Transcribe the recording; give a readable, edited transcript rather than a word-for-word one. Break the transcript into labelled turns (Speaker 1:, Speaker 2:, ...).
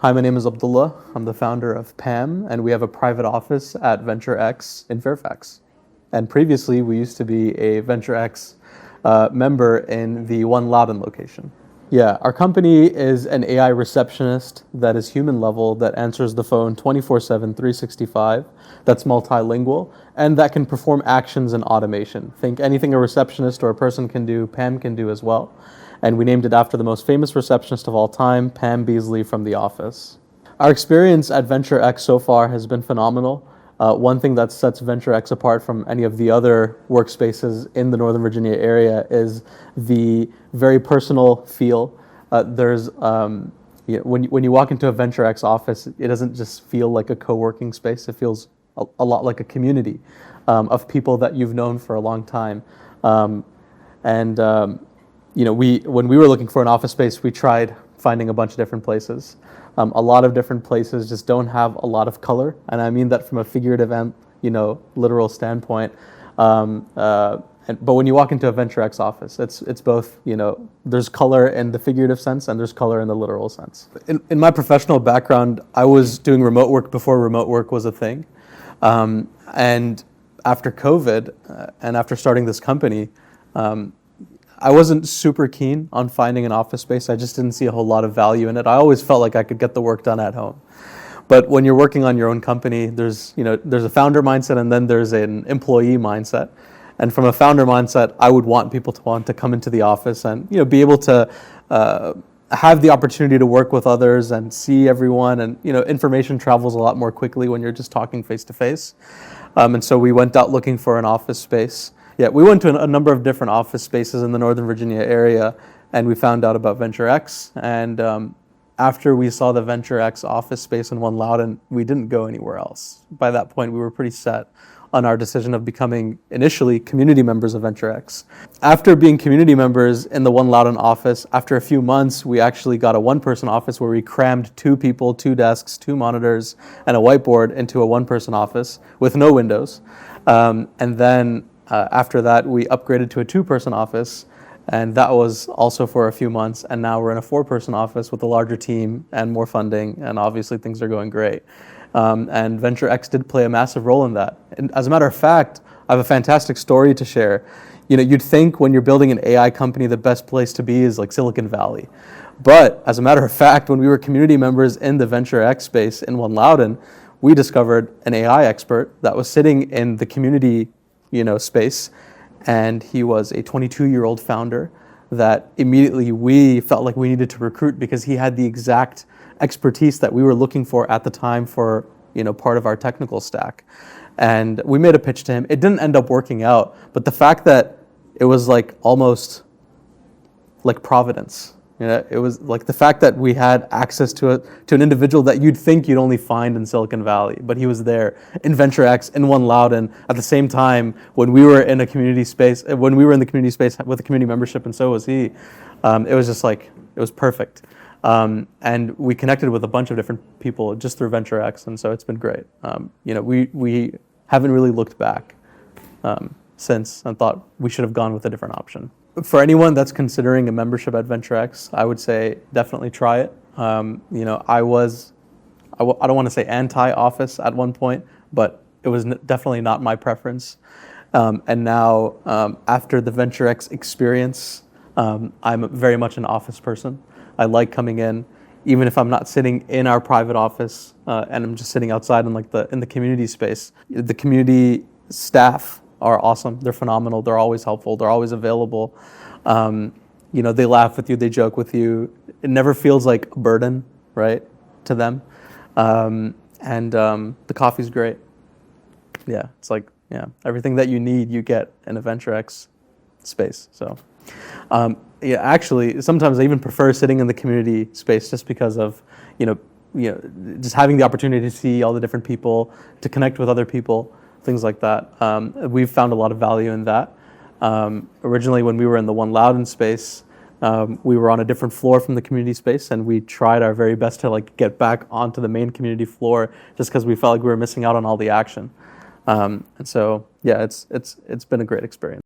Speaker 1: Hi, my name is Abdullah. I'm the founder of PAM, and we have a private office at Venture X in Fairfax. And previously, we used to be a Venture X member in the One Loudon location. Yeah, our company is an AI receptionist that is human level, that answers the phone 24/7, 365, that's multilingual, and that can perform actions and automation. Think anything a receptionist or a person can do, Pam can do as well. And we named it after the most famous receptionist of all time, Pam Beasley from The Office. Our experience at Venture X so far has been phenomenal. One thing that sets Venture X apart from any of the other workspaces in the Northern Virginia area is the very personal feel. When you walk into a Venture X office, it doesn't just feel like a co-working space. It feels a lot like a community of people that you've known for a long time. When we were looking for an office space, we tried finding a bunch of different places. A lot of different places just don't have a lot of color, and I mean that from a figurative and literal standpoint. But when you walk into a Venture X office, it's both. There's color in the figurative sense, and there's color in the literal sense. In my professional background, I was doing remote work before remote work was a thing, and after COVID, and after starting this company. I wasn't super keen on finding an office space. I just didn't see a whole lot of value in it. I always felt like I could get the work done at home. But when you're working on your own company, there's a founder mindset, and then there's an employee mindset. And from a founder mindset, I would want people to want to come into the office and be able to have the opportunity to work with others and see everyone. And information travels a lot more quickly when you're just talking face to face. And so we went out looking for an office space. Yeah, we went to a number of different office spaces in the Northern Virginia area, and we found out about Venture X. And after we saw the Venture X office space in One Loudon, we didn't go anywhere else. By that point, we were pretty set on our decision of becoming initially community members of Venture X. After being community members in the One Loudon office, after a few months, we actually got a one-person office where we crammed 2 people, 2 desks, 2 monitors, and a whiteboard into a one-person office with no windows. And then after that, we upgraded to a 2-person office, and that was also for a few months. And now we're in a 4-person office with a larger team and more funding, and obviously things are going great. And Venture X did play a massive role in that. And as a matter of fact, I have a fantastic story to share. You'd think when you're building an AI company, the best place to be is like Silicon Valley. But as a matter of fact, when we were community members in the Venture X space in One Loudon, we discovered an AI expert that was sitting in the community space, and he was a 22-year-old founder that immediately we felt like we needed to recruit because he had the exact expertise that we were looking for at the time for part of our technical stack. And we made a pitch to him. It didn't end up working out, but the fact that it was like almost like Providence. It was like the fact that we had access to an individual that you'd think you'd only find in Silicon Valley, but he was there in Venture X in One Loudon at the same time when we were in a community space, when we were in the community space with a community membership, and so was he. It was just like, it was perfect. And we connected with a bunch of different people just through Venture X, and so it's been great. We haven't really looked back since and thought we should have gone with a different option. For anyone that's considering a membership at Venture X, I would say definitely try it. I don't want to say anti-office at one point, but it was definitely not my preference. And now, after the Venture X experience, I'm very much an office person. I like coming in, even if I'm not sitting in our private office and I'm just sitting outside in the community space. The community staff are awesome. They're phenomenal. They're always helpful. They're always available. They laugh with you. They joke with you. It never feels like a burden, right, to them. The coffee's great. Yeah, it's like, everything that you need, you get in a Venture X space. So, actually, sometimes I even prefer sitting in the community space just because of, just having the opportunity to see all the different people, to connect with other people. Things like that. We've found a lot of value in that. Originally, when we were in the One Loudon space, we were on a different floor from the community space, and we tried our very best to get back onto the main community floor just because we felt like we were missing out on all the action. And so, yeah, it's been a great experience.